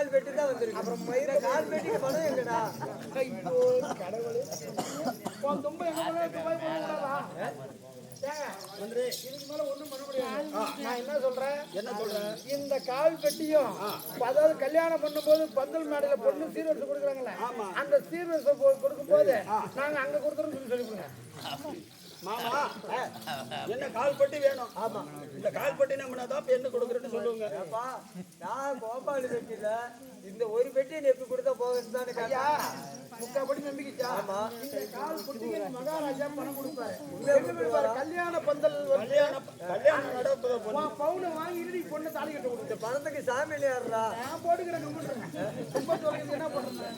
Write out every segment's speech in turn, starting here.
கால் பெட்டி தான் வந்திருக்கு. அப்புறம் மயிர கால் பெட்டிக்கு பணம் எங்கடா? ஐயோ கடவுளே, உன் தும்பை எங்க மேல துபாய் போட கூடாதா? ஏங்க இதுக்கு மேல ஒண்ணும் பண்ண முடியாது. நான் என்ன சொல்றேன், இந்த கால் பெட்டியும் அதாவது கல்யாணம் பண்ணும்போது பந்தல் மேடையில பொண்ணு சீர்வரிசை கொடுக்குறாங்கல்ல, அந்த சீர்வரிசை கொடுக்கும் போது நாங்க அங்க கொடுத்துறோம்னு சொல்லி கொடுங்க. மாமா என்ன கால் பட்டி வேணும்? ஆமா, இந்த கால் பட்டி நம்மதான் பெண்ணு கொடுக்குறேன்னு சொல்லுவாங்க. நான் கோபாலு பெட்டியில இந்த ஒரு பெட்டியை நெப்பி கொடுத்தா போகிறது தானே ஐயா, முக்கா படி நம்பிக்கிச்சா? இந்த கால் குட்டிக்கு மகாராஜா பணம் கொடுப்பாரு. கல்யாண பந்தல் கல்யாணம் நடப்பத பவுனை வாங்கி இறுதி பொண்ணு தாலி கட்ட கொடுத்து பணத்துக்கு சாமி ஏறுறா. நான் போட்டுக்கிறேன். என்ன பண்றேன்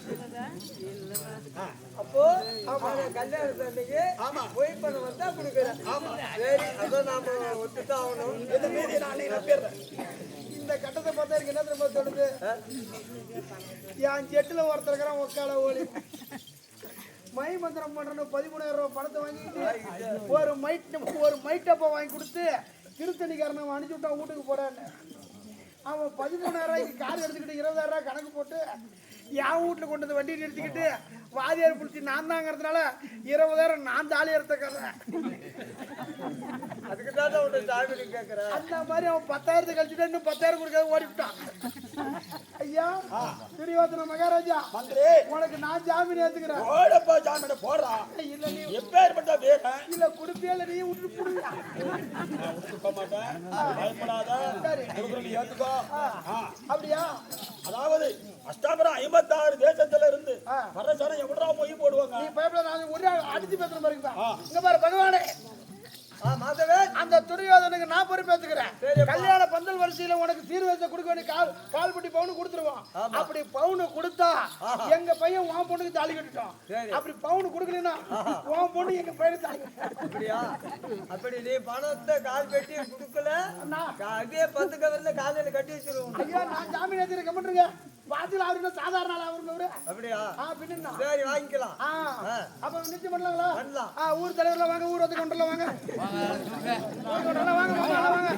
அப்போ கல்யாணத்து அன்னைக்கு போய் பணம் வந்தா கொடுக்குறேன். சரி, அதான் நாம ஒத்துதான் ஆகணும். இந்த மீதியை நானே நம்பிடுறேன். இந்த கட்டத்தை பார்த்தா எனக்கு என்ன திரும்ப தோணுது, என் செட்டுல ஒருத்தர் இருக்கிறான் ஒக்கால ஓடி மை மந்திரம் பண்றேன்னு 13,000 ரூபாய் பணத்தை வாங்கிட்டு ஒரு மைட்டப்பா வாங்கி கொடுத்து திருத்தணிக்காரன் அனுப்பிச்சு விட்டான் வீட்டுக்கு போறான்னு. அவன் 13,000 ரூபாய்க்கு கார் எடுத்துக்கிட்டு 20,000 ரூபாய் கணக்கு போட்டு என் வீட்டுல கொண்டு வந்து வண்டியை நிறுத்திக்கிட்டு வாதியார் பிடிச்சி நான் தாங்கிறதுனால 20,000 நான் தாலி எடுத்த கதை. அதுக்கு தான் உன்னை சாமி கேட்கிறேன். அந்த மாதிரி அவன் 10,000 கழிச்சுட்டு இன்னும் 10,000 கொடுக்காத ஓடிவிட்டான். ஐயா துரியோதன மகாராஜா, உனக்கு நான் ஜாமீன் ஏத்துக்கிறேன். ஓடப்பா ஜாமீன் போடுறா. இல்ல நீ எப்பேற்பட்ட வேற இல்ல குடுப்பியா இல்ல நீ விட்டு புடுங்க. நான் விட்டுக்க மாட்டேன், பயப்படாத. குடுக்குறேன், ஏத்துக்கோ. அப்படியா? அதாவது அஷ்டாபுரம் 56 தேசத்துல இருந்து வர சனம் எவ்வளோ மொழி போடுவாங்க. நீ பயப்பட, நான் ஒரே அடிச்சு பேசுற மாதிரி இங்க பாரு பகவானே, அந்த துரியோதனுக்கு நான் பொறுப்பேற்றுக்கிறேன். கல்யாண பந்தல் வரிசையில உனக்கு சீர்வரிசை கொடுக்க வேண்டிய கால் பட்டி பவுனு கொடுத்துருவோம். அப்படி பவுனு கொடுத்தா எங்க பையன் உன் பொண்ணுக்கு தாலி கட்டிட்டோம். அப்படி பவுனு கொடுக்கலன்னா உன் பொண்ணு எங்க பையனுக்கு தாலி கட்டிட்டோம். அப்படியா? அப்படி நீ பணத்தை கால் பெட்டி கொடுக்கல, அதே 10 கவர்ல காலையில கட்டி வச்சிருவோம். ஐயா நான் ஜாமீன் ஏற்றி கமெண்ட்ருங்க. வாத்தில அவரு சாதாரண ஆள் அவரு. அப்படியா? பின்னா சரி, வாங்கிக்கலாம். அப்ப நிச்சயம் பண்ணலாங்களா? பண்ணலாம். ஊர் தலைவர்ல வாங்க, ஊர் வந்து கொண்டுல வாங்க. வாங்க வாங்க.